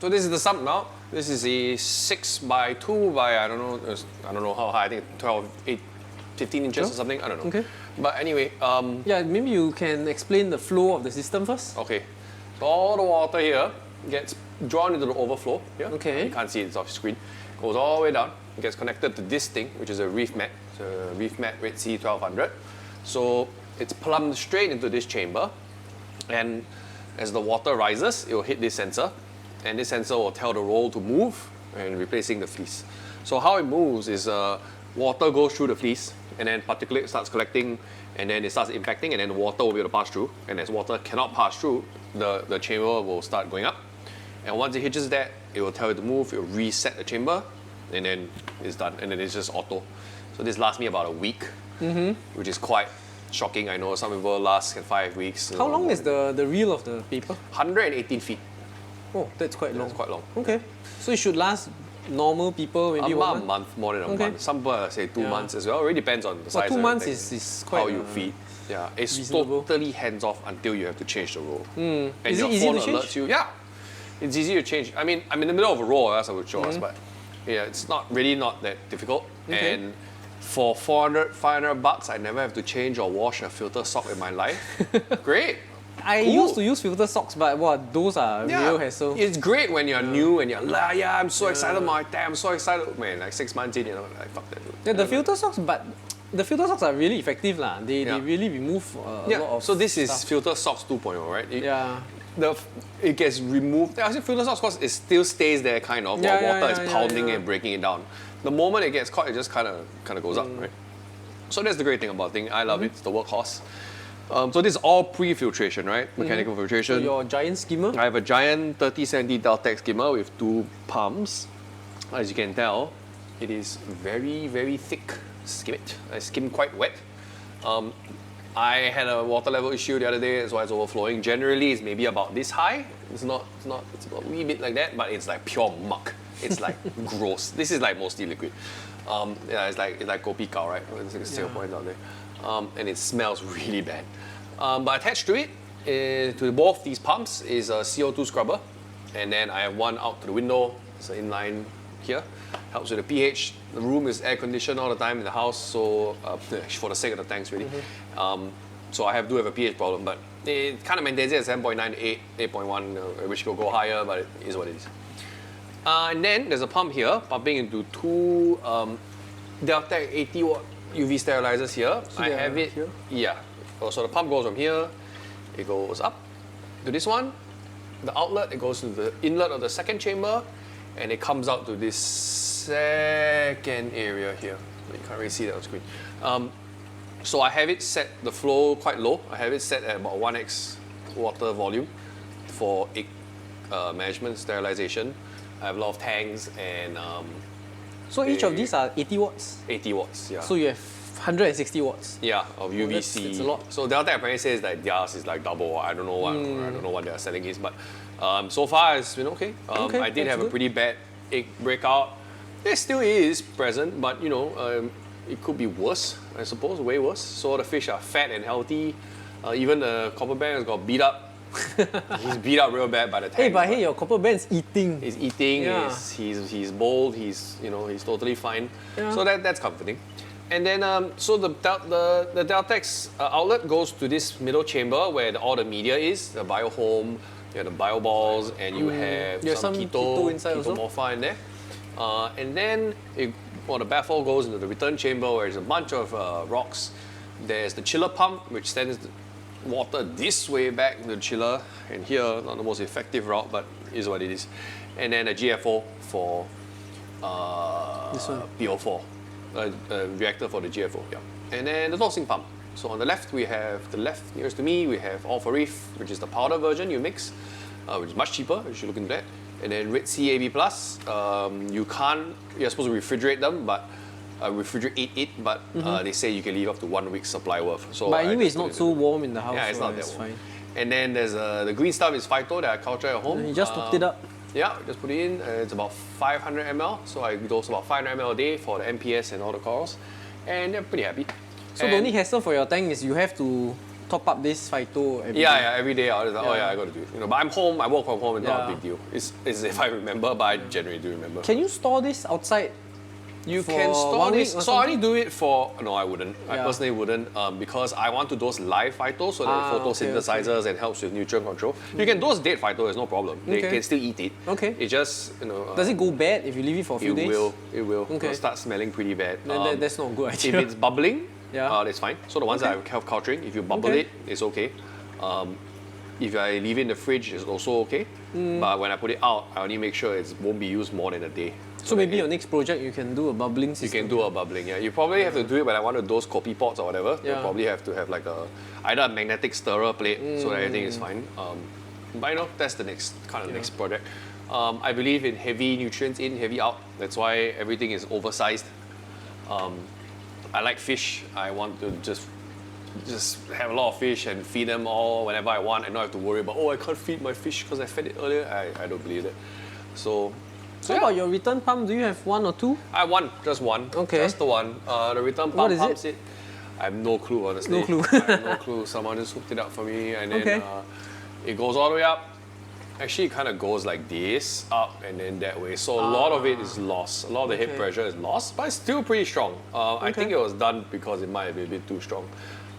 So this is the sump now. This is a 6 by 2 by, I don't know how high, I think 12, 8, 15 inches or something, I don't know. Okay. But anyway, yeah, maybe you can explain the flow of the system first. okay. So all the water here gets drawn into the overflow here. Okay. You can't see it, it's off screen. Goes all the way down, gets connected to this thing, which is a reef mat. It's a reef mat Red Sea 1200. So it's plumbed straight into this chamber, and as the water rises, it will hit this sensor, and this sensor will tell the roll to move and replacing the fleece. So how it moves is water goes through the fleece, and then particulate starts collecting, and then it starts impacting, and then the water will be able to pass through. And as water cannot pass through, the chamber will start going up. And once it hitches that, it will tell it to move, it will reset the chamber, and then it's done. And then it's just auto. So this lasts me about a week, which is quite shocking. I know some people last 5 weeks. How long is the reel of the paper? 118 feet. Oh, that's quite long. That's quite long. Okay. So it should last normal people maybe About a 1 month? month, more than a month. Some people say 2 months as well. It really depends on the size. 2 of months everything, is quite how you feed. Yeah, it's reasonable. totally hands off until you have to change the roll. And Is your it easy phone to change? alerts you. Yeah, it's easy to change. I mean, I'm in the middle of a roll, else I would show us, but yeah, it's not that difficult. Okay. And for 400, 500 bucks, I never have to change or wash a filter sock in my life. Great. I Cool. used to use filter socks, but those are real hassle. It's great when you're new and you're like, yeah, I'm so excited, I'm so excited. Man, like 6 months in, you know, like, fuck that. Yeah, the filter socks, but the filter socks are really effective lah. They really remove a lot of so this is stuff. filter socks 2.0, right? Yeah. It gets removed. I say filter socks because it still stays there kind of, while water is pounding and breaking it down. The moment it gets caught, it just kind of goes up, right? So that's the great thing about it. I love it. It's the workhorse. So this is all pre-filtration, right? Mechanical filtration. So your giant skimmer? I have a giant 3070 Deltec skimmer with 2 pumps. As you can tell, it is very, very thick. Skim it. I skim quite wet. I had a water level issue the other day, that's why it's overflowing. Generally, it's maybe about this high. It's a wee bit like that, but it's like pure muck. It's like gross. This is like mostly liquid. Yeah, it's like kopi kao, right? There's like Singaporeans out there. And it smells really bad. But attached to it, to both these pumps, is a CO2 scrubber. And then I have one out to the window. It's an inline here. Helps with the pH. The room is air conditioned all the time in the house, so for the sake of the tanks, really. So I do have a pH problem, but it kind of maintains it at 7.9 to 8, 8.1. I wish it could go higher, but it is what it is. And then there's a pump here, pumping into 2 Deltec 80 watt UV sterilizers here. So I have it here? Yeah. So the pump goes from here, it goes up to this one. The outlet, it goes to the inlet of the second chamber, and it comes out to this second area here. You can't really see that on screen. So I have it set, the flow quite low. I have it set at about 1x water volume for egg management, sterilization. I have a lot of tanks and So each of these are 80 watts? 80 watts, yeah. So you have 160 watts? Yeah, of UVC. That's a lot. So Delta apparently says that theirs is like double. I don't know what their selling is, but so far it's been okay. I did have a pretty bad egg breakout. There still is present, but you know, it could be worse, I suppose, way worse. So the fish are fat and healthy. Even the copper band has got beat up. He's beat up real bad by the tank. Hey, but hey, your copper band's eating. He's eating. Yeah. He's bold. He's totally fine. Yeah. So that's comforting. And then so the Deltec's outlet goes to this middle chamber where all the media is, the biohome, you have the bio balls, and you have some keto inside also. morpha in there. And then the baffle goes into the return chamber where there's a bunch of rocks. There's the chiller pump, which sends the water this way back to the chiller, and here, not the most effective route, but is what it is. And then a GFO for This one. PO4, reactor for the GFO, yeah. And then the dosing pump. So on the left, we have, the left nearest to me, we have all for REEF, which is the powder version you mix, which is much cheaper, you should look into that. And then Red Sea AB+, you're supposed to refrigerate them, but refrigerate it, but they say you can leave up to 1 week's supply worth. So but anyway, it's not so warm in the house. Yeah, it's so not that it's warm. fine. And then there's the green stuff is Phyto that I culture at home. You just topped it up. Yeah, just put it in. It's about 500 ml, so I dose about 500 ml a day for the NPS and all the corals, and they're pretty happy. So the only hassle for your tank is you have to top up this phyto every day? Yeah, every day I was like, oh Yeah. yeah, I got to do it. You know, but I'm home. I work from home. It's not a big deal. It's if I remember, but I generally do remember. Can you store this outside? You for can store 1 this. week or So I only something? do it for. No, I wouldn't. I Yeah. personally wouldn't because I want to dose live phyto so that it photosynthesizes and helps with nutrient control. You can dose dead phyto. There's no problem. They Okay. can still eat it. Okay. It just Does it go bad if you leave it for a few it days? will. It will. Okay. It'll start smelling pretty bad. Then that's not a good If idea. it's bubbling, Yeah. that's fine. So the ones that I have culturing, if you bubble Okay. it, it's okay. If I leave it in the fridge, it's also okay. But when I put it out, I only make sure it won't be used more than a day. So maybe that your next project you can do a bubbling you system. can do a bubbling. Yeah, you probably have to do it when I want to dose coffee pots or whatever. You Yeah. probably have to have like either a magnetic stirrer plate so that everything is fine. But that's the next next project. I believe in heavy nutrients in, heavy out. That's why everything is oversized. I like fish. I want to just have a lot of fish and feed them all whenever I want and not have to worry about, I can't feed my fish because I fed it earlier. I don't believe it. So So about your return pump, do you have one or two? I have one, just one. Okay. Just the one. The return pump What is pumps it. I have no clue, honestly. No clue. I have no clue. Someone just hooked it up for me and then Okay. it goes all the way up. Actually, it kind of goes like this, up and then that way. So a lot of it is lost. A lot of the head Okay. pressure is lost, but it's still pretty strong. I think it was done because it might have been a bit too strong.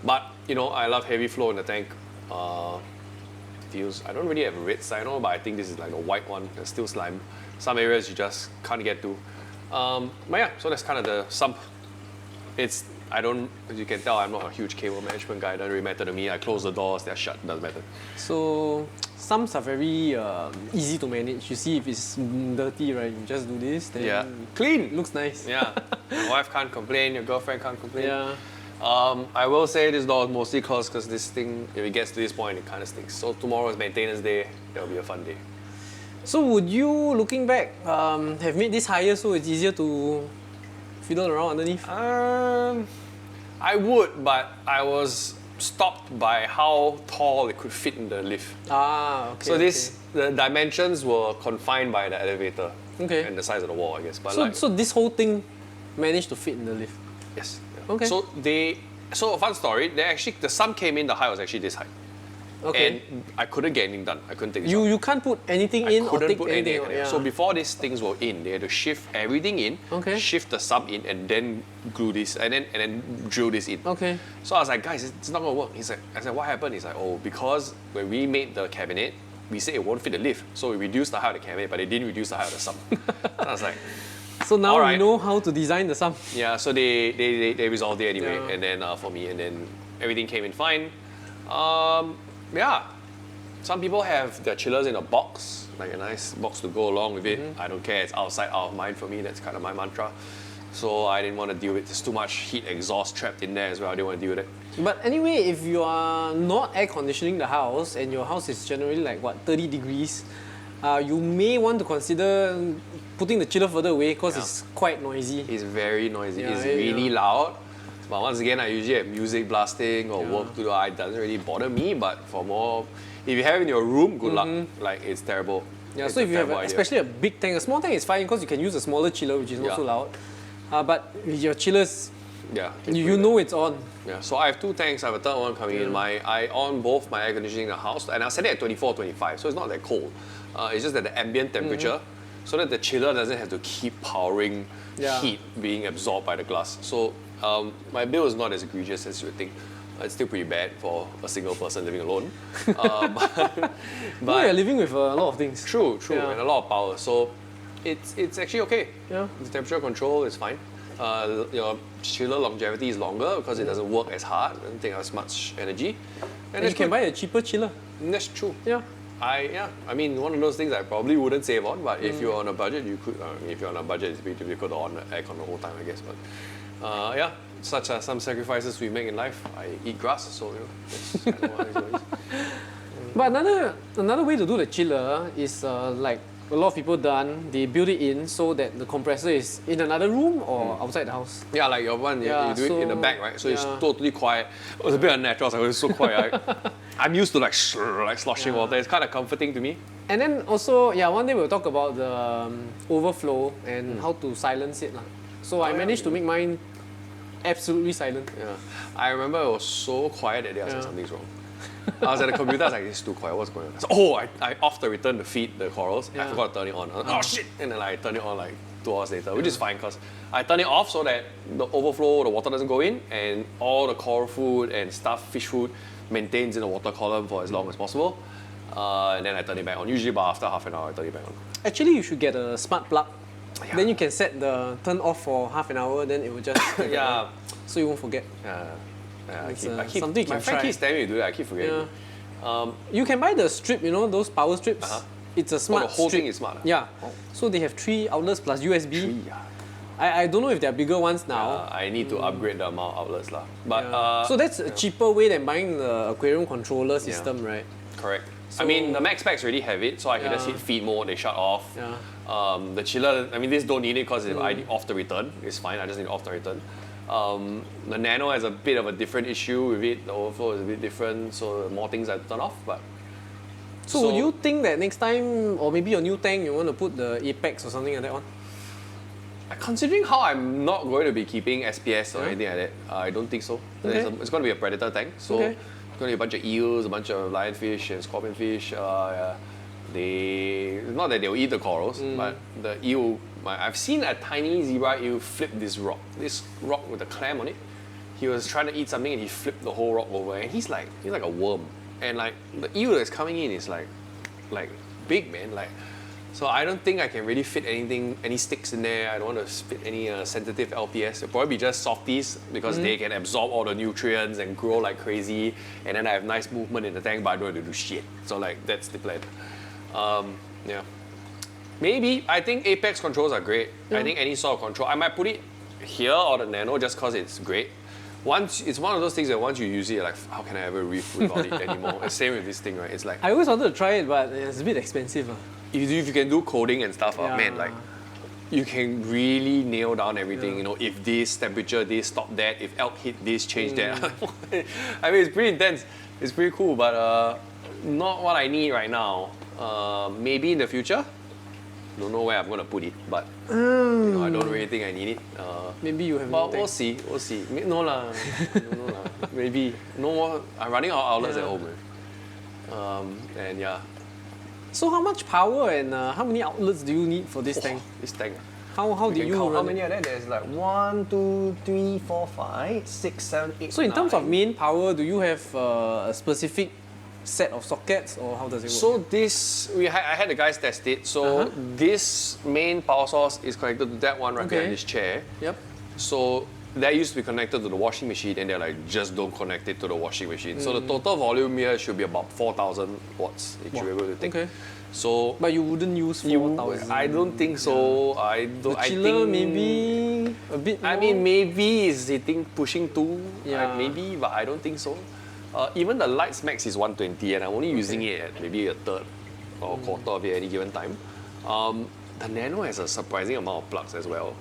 But, I love heavy flow in the tank. I don't really have a red cyno, but I think this is like a white one. There's still slime. Some areas you just can't get to. But yeah, so that's kind of the sump. As you can tell, I'm not a huge cable management guy. It doesn't really matter to me. I close the doors, they're shut, doesn't matter. So sumps are very easy to manage. You see if it's dirty, right? You just do this, then Yeah, clean. it looks nice. Yeah, your wife can't complain, your girlfriend can't complain. Yeah. I will say this door is mostly because this thing, if it gets to this point, it kind of stinks. So tomorrow is maintenance day. That'll be a fun day. So would you, looking back, have made this higher so it's easier to fiddle around underneath? I would, but I was stopped by how tall it could fit in the lift. Okay. So the dimensions were confined by the elevator Okay. and the size of the wall, I guess. But So this whole thing managed to fit in the lift. yes. Yeah. Okay. So a fun story. The sump came in. The height was actually this height, Okay. and I couldn't get anything done. I couldn't take this out. You can't put anything in or couldn't take put anything anything out. in. So before these things were in, they had to shift everything in, Okay. shift the sump in, and then glue this, and then drill this in. Okay. So I was like, guys, it's not gonna work. I said, what happened? He's like, because when we made the cabinet, we said it won't fit the lift, so we reduced the height of the cabinet, but they didn't reduce the height of the sump. And I was like, So now Alright. you know how to design the sump. yeah. So they resolved it anyway, Yeah. and then for me, and then everything came in fine. Yeah. Some people have their chillers in a box, like a nice box to go along with it. I don't care, it's outside, out of mind for me. That's kind of my mantra. So I didn't want to deal with there's too much heat exhaust trapped in there as well. I didn't want to deal with it. But anyway, if you are not air conditioning the house and your house is generally like 30 degrees, you may want to consider putting the chiller further away because it's quite noisy. It's very noisy. Yeah, It's yeah, really yeah. loud. But once again, I usually have music blasting or Yeah. work to do. It doesn't really bother me. But for more, if you have it in your room, good luck. Like it's terrible. Yeah, It's so a if you have terrible idea. especially a big tank, a small tank is fine because you can use a smaller chiller which is not Yeah. so loud. But with your chillers, yeah, it's you pretty know it's on. bad. Yeah. So I have two tanks. I have a third one coming in. I on both my air conditioning in the house, and I set it at 24, 25. So it's not that cold. It's just that the ambient temperature, so that the chiller doesn't have to keep powering Yeah. heat being absorbed by the glass. So my bill is not as egregious as you would think. It's still pretty bad for a single person living alone. But you're living with a lot of things. True, Yeah. and a lot of power. So it's actually okay. Yeah. The temperature control is fine. Your chiller longevity is longer because it doesn't work as hard, doesn't take as much energy. And you can buy a cheaper chiller. That's true. Yeah. I mean, one of those things I probably wouldn't save on, but if you're on a budget, you could. If you're on a budget, it's pretty difficult to on the aircon the whole time, I guess. But yeah, such are some sacrifices we make in life. I eat grass, so that's kind of what it is. But another way to do the chiller is like a lot of people done. They build it in so that the compressor is in another room or outside the house. Yeah, like your one, Yeah, you do it in the so- back, right? So it's yeah. totally quiet. It was a bit unnatural, so it was so quiet. I'm used to like sloshing water. It's kind of comforting to me. And then also, one day we'll talk about the overflow and how to silence it. So I managed to make mine absolutely silent. Yeah. I remember it was so quiet that day. I was like, something's wrong. I was at the computer, I was like, it's too quiet, what's going on? So, I off the return to feed the corals. I forgot to turn it on. I was like, oh shit! And then I turned it on like 2 hours later, which is fine because I turn it off so that the overflow, the water doesn't go in, and all the coral food and stuff, fish food, maintains in the water column for as long as possible. And then I turn it back on. Usually about after half an hour, I turn it back on. Actually, you should get a smart plug. Yeah. Then you can set the turn off for half an hour, then it will just Yeah. so you won't forget. I It's, keep, something you my can friend try. keeps telling me to do that, I keep forgetting. You can buy the strip, you know, those power strips. It's a smart the whole strip. thing is smart. Yeah. So they have 3 outlets plus USB. I don't know if they're bigger ones now. I need to upgrade the amount of outlets lah. But So that's a cheaper way than buying the aquarium controller system, right? correct. I mean, the max packs already have it, so I can just hit feed mode, they shut off. Yeah. The chiller, I mean, this don't need it because if I off the return, it's fine, I just need off the return. The Nano has a bit of a different issue with it, the overflow is a bit different, so more things I turn off. But So would you think that next time, or maybe your new tank, you want to put the Apex or something like that on? considering how I'm not going to be keeping SPS or anything like that, I don't think so. It's going to be a predator tank, so it's going to be a bunch of eels, a bunch of lionfish and scorpionfish. They not that they'll eat the corals, but the eel. I've seen a tiny zebra eel flip this rock with a clam on it. He was trying to eat something and he flipped the whole rock over, and he's like a worm, and like the eel that's coming in is like big, man, like. So I don't think I can really fit any sticks in there. I don't want to fit any sensitive LPS. It'll probably be just softies because they can absorb all the nutrients and grow like crazy. And then I have nice movement in the tank, but I don't have to do shit. So like that's the plan. Yeah. Maybe. I think Apex controls are great. I think any sort of control. I might put it here or the Nano just because it's great. It's one of those things that once you use it, you're like, how can I ever reef without it anymore? It's same with this thing, right? It's like, I always wanted to try it, but it's a bit expensive. if you can do coding and stuff, man, like you can really nail down everything. You know, if this temperature, this stop that, if elk hit this, change that. I mean, it's pretty intense. It's pretty cool, but not what I need right now. Maybe in the future. Don't know where I'm gonna put it, but you know, I don't really think I need it. Maybe you have. But we'll see. We'll see. No lah. No lah. Maybe no more. I'm running out of outlets at home. And yeah. So how much power and how many outlets do you need for this tank? This tank. How do you How run many it? are there? There's like 1, 2, 3, 4, 5, 6, 7, 8. So in terms of 9. main power, do you have a specific set of sockets, or how does it work? So this, I had the guys test it. So this main power source is connected to that one right behind this chair. Yep. So that used to be connected to the washing machine, and they're like, just don't connect it to the washing machine. So the total volume here should be about 4,000 watts. It should be able to take. Okay. So But you wouldn't use 4,000. I don't think so. I don't. The I chiller think maybe a bit more. I mean, maybe it's pushing 2. Yeah. Maybe, but I don't think so. Even the Lights Max is 120, and I'm only using it at maybe a third or quarter of it at any given time. The Nano has a surprising amount of plugs as well.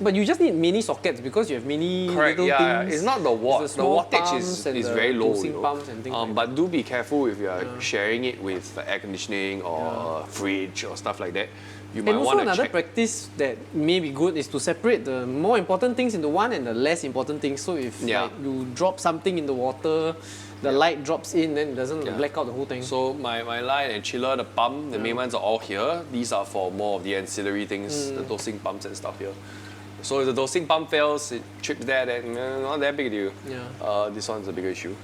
But you just need many sockets because you have many Correct, little yeah. things. It's not the watt. It's The small wattage pumps and is the very low. dosing pumps and things like but do be careful if you're sharing it with air conditioning or a fridge or stuff like that. You might And also want to another check. practice that may be good is to separate the more important things into one and the less important things. So if like, you drop something in the water, the light drops in, then it doesn't black out the whole thing. So my line and chiller, the pump, the main ones are all here. These are for more of the ancillary things, the dosing pumps and stuff here. So if the dosing pump fails, it trips there, then not that big a deal. Yeah. This one's a bigger issue.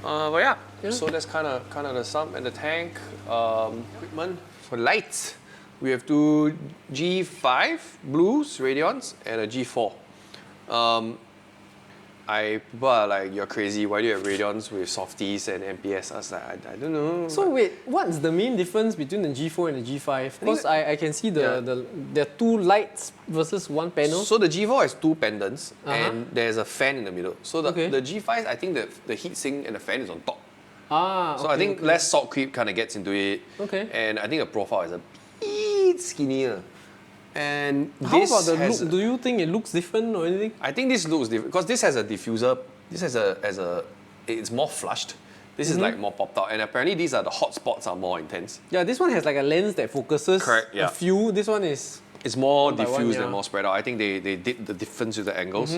But yeah, so that's kind of the sump and the tank. Equipment for lights. We have 2 G5 blues Radions and a G4. People are like, you're crazy, why do you have Radions with softies and NPS? I was like, I don't know. So wait, what's the main difference between the G4 and the G5? Because I can see there are 2 lights versus 1 panel. So the G4 has 2 pendants and there's a fan in the middle. So the G5, I think the heat sink and the fan is on top. So I think less salt creep kind of gets into it. Okay. And I think the profile is a bit skinnier. And How this about the has look? Do you think it looks different or anything? I think this looks different because this has a diffuser. This has it's more flushed. This is like more popped out, and apparently these are the hot spots are more intense. Yeah, this one has like a lens that focuses Correct, yeah. a few. This one is It's more by one, diffused yeah. and more spread out. I think they did the difference with the angles.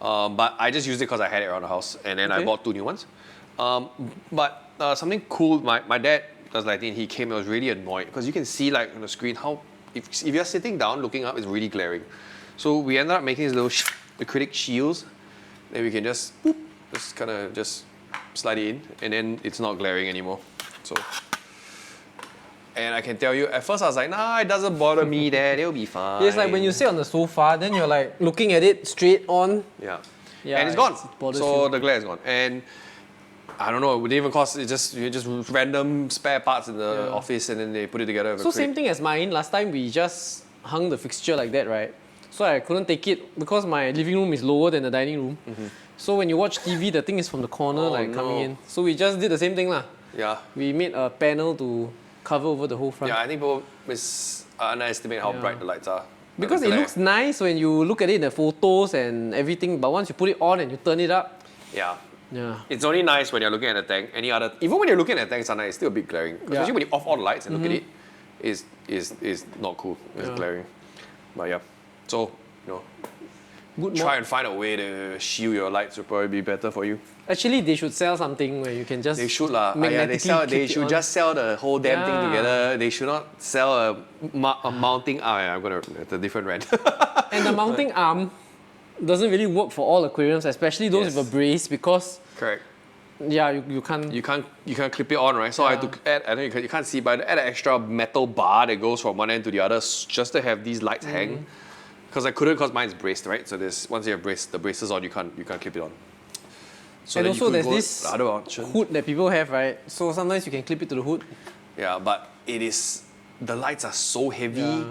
But I just used it because I had it around the house, and then I Okay. bought 2 new ones. But something cool, my dad does lighting. He came and was really annoyed because you can see like on the screen how if you're sitting down looking up, it's really glaring. So we ended up making these little acrylic shields that we can just kind of just slide it in, and then it's not glaring anymore. So. And I can tell you, at first I was like, nah, it doesn't bother me, Dad, it'll be fine. It's like when you sit on the sofa, then you're like looking at it straight on. Yeah. Yeah, And it's gone. it bothers So you. the glare is gone. And I don't know, it would even cost, it's just random spare parts in the office, and then they put it together with So acrylic. same thing as mine. Last time we just hung the fixture like that, right? So I couldn't take it because my living room is lower than the dining room. So when you watch TV, the thing is from the corner, like coming in. So we just did the same thing lah. Yeah. We made a panel to cover over the whole front. Yeah, I think people underestimate how bright the lights are. Because The it glare. looks nice when you look at it in the photos and everything, but once you put it on and you turn it up, Yeah. yeah. It's only nice when you're looking at the tank. Even when you're looking at the tank, sometimes it's still a bit glaring. Especially when you off all the lights and look at it, is not cool. It's glaring. But yeah. So, try and find a way to shield your lights will probably be better for you. Actually, they should sell something where you can just They should lah. magnetically They clip it should on. just sell the whole damn thing Yeah. together. They should not sell a mounting. Yeah, I'm gonna. It's a different rant. And the mounting arm doesn't really work for all aquariums, especially those Yes. with a brace, because Correct. yeah, you can't. You can't clip it on, right? So I had to add. I know you can't see, but I add an extra metal bar that goes from one end to the other just to have these lights hang. Because I couldn't, because mine's braced, right? So once you have the braces on, you can't clip it on. So And then you also could there's go this the other option. hood that people have, right? So sometimes you can clip it to the hood. Yeah, but the lights are so heavy Yeah.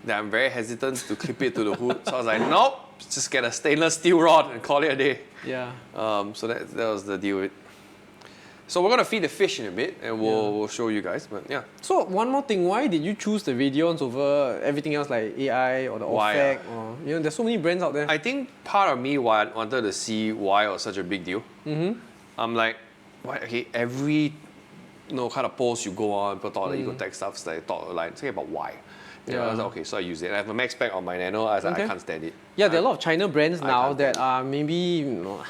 that I'm very hesitant to clip it to the hood. So I was like, nope, just get a stainless steel rod and call it a day. Yeah. So that was the deal with it. So we're gonna feed the fish in a bit, and we'll show you guys. But yeah, So one more thing, why did you choose the Radions over everything else like AI or the Why, Orfec or there's so many brands out there. I think part of me wanted to see why it was such a big deal. I'm like, why? Okay, every kind of post you go on, people talk, you go text stuff, like talk like say about why. I was like, okay, so I use it. I have a max spec on my Nano. I was like, I Okay. can't stand it. Yeah, there are a lot of China brands I now can't that are maybe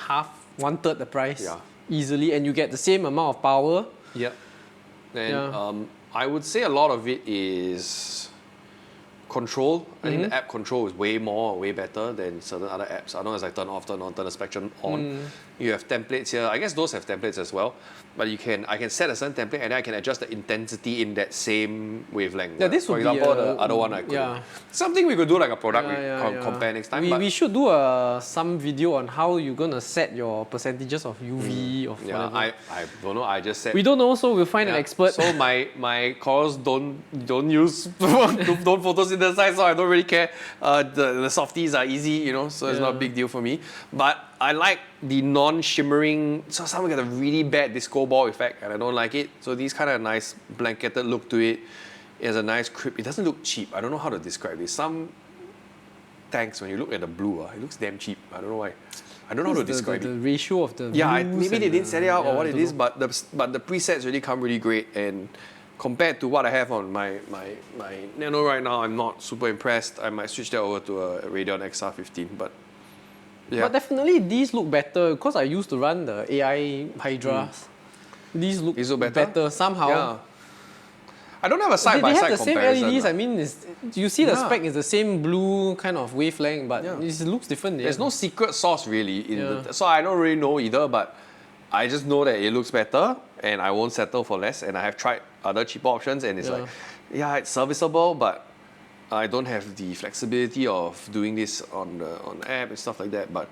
half, 1/3 the price Yeah. easily, and you get the same amount of power. Yeah. And Yeah. I would say a lot of it is control. I think the app control is way better than certain other apps. I know as I turn off, turn on, turn the spectrum on. You have templates here. I guess those have templates as well. But I can set a certain template, and then I can adjust the intensity in that same wavelength. Yeah, this For would be example, a- the other one I could. yeah. Something we could do like a product Yeah. compare next time. but We should do some video on how you're gonna set your percentages of UV of yeah, whatever. I don't know. I just said We don't know, so we'll find an Yeah. expert. So my corals don't use don't photosynthesize, so I don't really care. The softies are easy, so it's not a Yeah. big deal for me. But I like the non-shimmering. So some get a really bad disco ball effect, and I don't like it. So these kind of nice blanketed look to it. It has a nice crisp. It doesn't look cheap. I don't know how to describe it. Some tanks, when you look at the blue, it looks damn cheap. I don't know why. I don't know how to describe the it. ratio of the Yeah, blues maybe and they didn't set it out or yeah, what I it don't is, know. but the presets really come really great, and compared to what I have on my Nano right now, I'm not super impressed. I might switch that over to a Radeon XR15, but yeah. But definitely these look better because I used to run the AI Hydras. These look better? somehow. Yeah. I don't have a They side-by-side have the same comparison. LEDs. lah. I mean, you see the Yeah. spec is the same blue kind of wavelength, but Yeah. it looks different. There's no secret sauce really Yeah. so I don't really know either, but I just know that it looks better, and I won't settle for less. And I have tried other cheaper options, and it's it's serviceable, but I don't have the flexibility of doing this on the app and stuff like that. But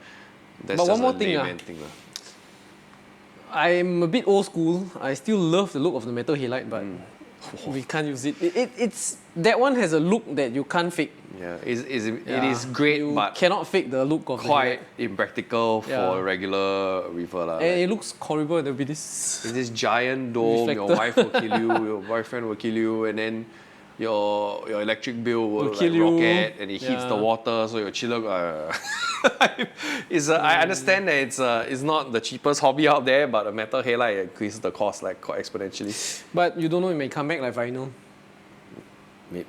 that's But just one more a thing, layman thing. I'm a bit old school. I still love the look of the metal halide, but we can't use it. It's that one has a look that you can't fake. Yeah, it is great, you but cannot fake the look of quite the impractical for Yeah. a regular reefer. halide. And it looks horrible. There'll be this. It's this giant dome, your Reflector. wife will kill you, your boyfriend will kill you, and then your electric bill will like kill you. rocket, and it heats the Yeah. water, so your chiller. I understand that it's not the cheapest hobby out there, but a metal halide increases the cost like quite exponentially. But you don't know, it may come back like vinyl.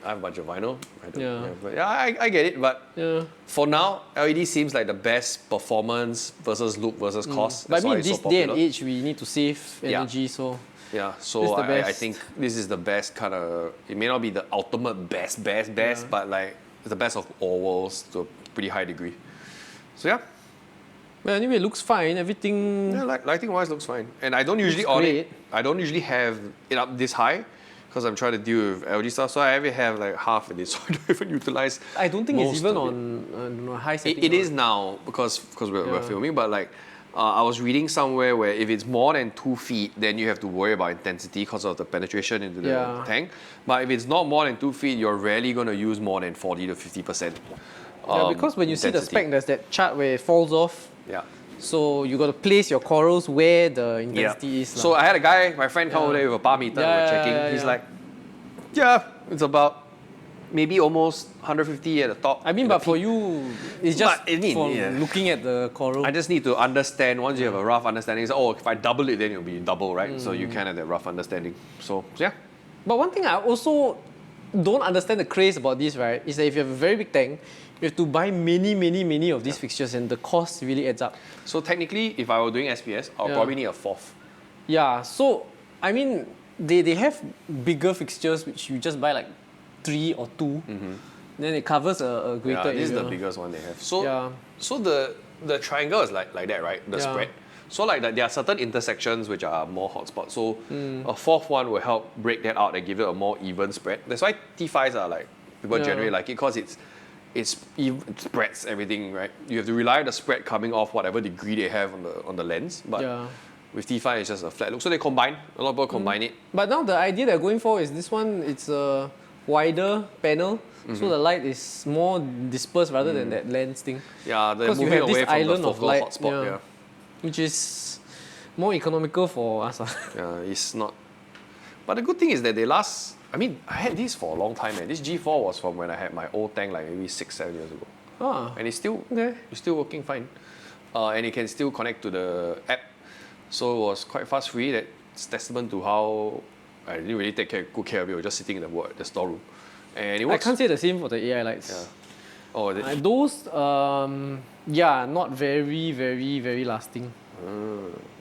I have a bunch of vinyl. I don't Yeah. have, but yeah, I get it. But Yeah. for now, LED seems like the best performance versus look versus cost. But I That's why mean, it's this so day and popular. age, we need to save Yeah. energy, so Yeah, This so is the I best. think this is the best kind of. It may not be the ultimate best, Yeah. but like it's the best of all worlds to a pretty high degree. So yeah, but anyway, it looks fine. Everything. yeah, lighting wise looks fine. And I don't usually Looks on it. great. I don't usually have it up this high because I'm trying to deal with LG stuff. So I have like half of it, so I don't even utilize. I don't think it's most even of it. on I don't know, high setting. It is now because we're Yeah. filming, but like I was reading somewhere where if it's more than 2 feet, then you have to worry about intensity because of the penetration into the Yeah. tank. But if it's not more than 2 feet, you're rarely going to use more than 40 to 50%. Yeah, because when you see the intensity. spec, there's that chart where it falls off. Yeah. So you got to place your corals where the intensity is. So I had a guy, my friend, come over there with a bar meter. Yeah, we're checking. yeah, He's yeah. like, yeah, it's about maybe almost 150 at the top. I mean, in the but for peak. you, it's just But I mean, for yeah. looking at the coral. I just need to understand, once you have a rough understanding, it's, oh, if I double it, then it'll be double, right? So you can have that rough understanding. So yeah. But one thing I also don't understand the craze about this, right, is that if you have a very big tank, you have to buy many of these fixtures, and the cost really adds up. So technically, if I were doing SPS, I'll Yeah. probably need a fourth. Yeah, so I mean, they have bigger fixtures which you just buy like 3 or 2, then it covers a greater Yeah, area. this is the biggest one they have. So Yeah. so the triangle is like that, right? The Yeah. spread. So like there are certain intersections which are more hotspots. So a fourth one will help break that out and give it a more even spread. That's why T5s are like people Yeah. generally like it because it spreads everything, right? You have to rely on the spread coming off whatever degree they have on the lens. But Yeah. with T5 it's just a flat look. So they combine. A lot of people combine it. But now the idea they're going for is this one, it's a wider panel, so the light is more dispersed rather than that lens thing, Yeah, they're Because you moving have this away from the island of focal light, hotspot. yeah. Yeah. which is more economical for us. Yeah, it's not. But the good thing is that they last. I mean, I had this for a long time, man. This G4 was from when I had my old tank, like maybe 6-7 years ago, Ah, and it's still okay. working fine, and it can still connect to the app, so it was quite fast free. That's testament to how I didn't really take good care of it. It was just sitting in the storeroom, and it I works. can't say the same for the AI lights. Yeah. Oh, Those, yeah, not very lasting.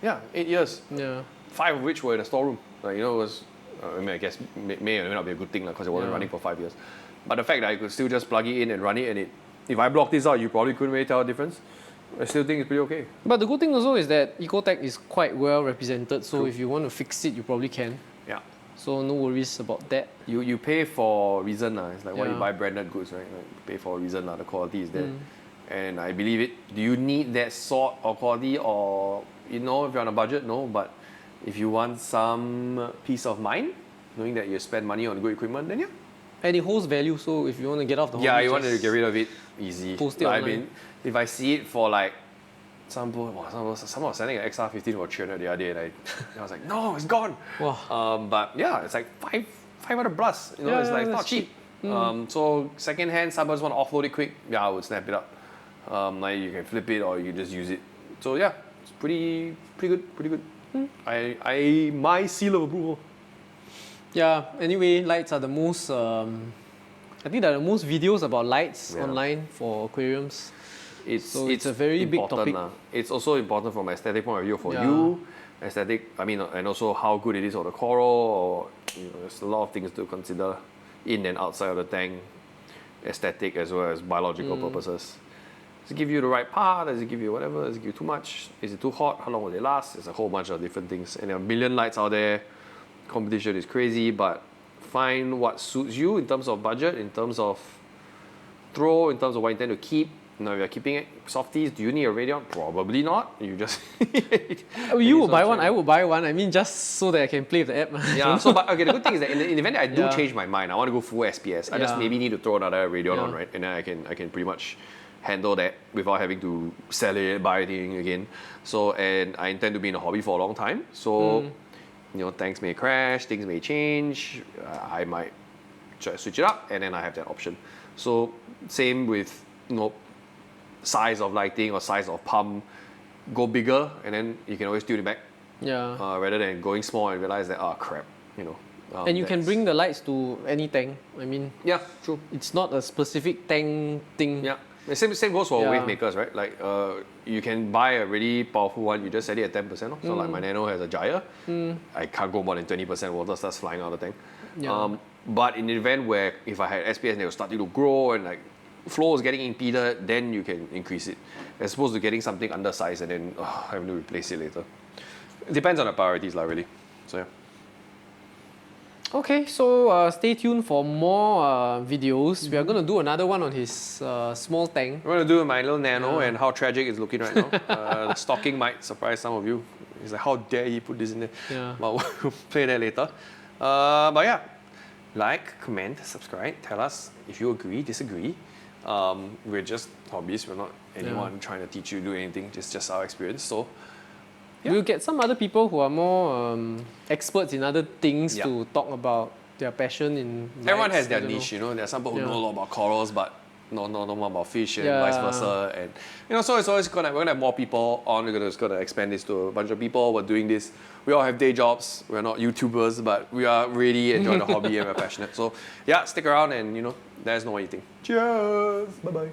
yeah, 8 years. Yeah. 5 of which were in the storeroom. Like, it was, I mean, I guess may or may not be a good thing because it wasn't Yeah. running for 5 years. But the fact that I could still just plug it in and run it, and if I block this out, you probably couldn't really tell the difference. I still think it's pretty okay. But the good thing also is that Ecotech is quite well represented, so if you want to fix it, you probably can. Yeah. So no worries about that. You pay for a reason. It's like why you Yeah. buy branded goods, right? Like, you pay for a reason. The quality is there. And I believe it. Do you need that sort of quality, or, if you're on a budget? No. But if you want some peace of mind, knowing that you spend money on good equipment, then yeah. And it holds value, so if you want to get off the Yeah, hobby, you want to just- get rid of it, easy. Post it Like, I online. mean, if I see it for like someone was selling an XR15 for 300 the other day, and I was like, no, it's gone. Wow. But yeah, it's like 500 plus. Yeah, it's yeah, like not that's cheap. So second hand, somebody want to offload it quick. Yeah, I would snap it up. Like you can flip it or you can just use it. So yeah, it's pretty good. My seal of approval. Yeah, anyway, lights are the most, I think there are the most videos about lights Yeah. online for aquariums. So it's a very big important, topic. It's also important from an aesthetic point of view for Yeah. you. Aesthetic, I mean, and also how good it is for the coral, or there's a lot of things to consider in and outside of the tank. Aesthetic as well as biological purposes. Does it give you the right part? Does it give you whatever? Does it give you too much? Is it too hot? How long will it last? There's a whole bunch of different things. And there are a million lights out there. Competition is crazy, but find what suits you in terms of budget, in terms of throw, in terms of what you intend to keep. If you're keeping it softies, do you need a Radeon? Probably not. You just You would buy one, I would buy one. I mean, just so that I can play with the app. Yeah. So, but okay, the good thing is that in the event that I do Yeah. change my mind, I want to go full SPS. I just Yeah. maybe need to throw another Radeon on, Yeah. right? And then I can pretty much handle that without having to sell it, buy it again. So, and I intend to be in the hobby for a long time. So, tanks may crash, things may change. I might try to switch it up, and then I have that option. So, same with size of lighting or size of pump. Go bigger, and then you can always tune it back. Yeah. Rather than going small and realize that, oh crap, And you can that's- bring the lights to any tank. I mean, Yeah, true. it's not a specific tank thing. Yeah. The same goes for Yeah. wave makers, right? Like you can buy a really powerful one, you just set it at 10%. So like my Nano has a gyre. I can't go more than 20% water starts flying out of the tank. Yeah. But in the event where if I had SPS and they were starting to grow and like flow was getting impeded, then you can increase it. As opposed to getting something undersized and then having to replace it later. It depends on the priorities, lah, really. So yeah. Okay, so stay tuned for more videos. We are going to do another one on his small tank. I'm gonna do my little Nano and how tragic it's looking right now. The stocking might surprise some of you. It's like, how dare he put this in there? Yeah. But we'll play that later. But yeah, like, comment, subscribe. Tell us if you agree, disagree. We're just hobbies. We're not anyone trying to teach you to do anything. Just our experience. So yeah. We'll get some other people who are more experts in other things Yeah. to talk about their passion in everyone lights, has their I don't know. niche. You know, there are some people who Yeah. know a lot about corals, but not more about fish and Yeah. vice versa. And you know, so it's always we're gonna have more people on. We're just gonna expand this to a bunch of people. We're doing this. We all have day jobs. We're not YouTubers, but we are really enjoying the hobby and we're passionate. So yeah, stick around and let us know what you think. Cheers. Bye bye.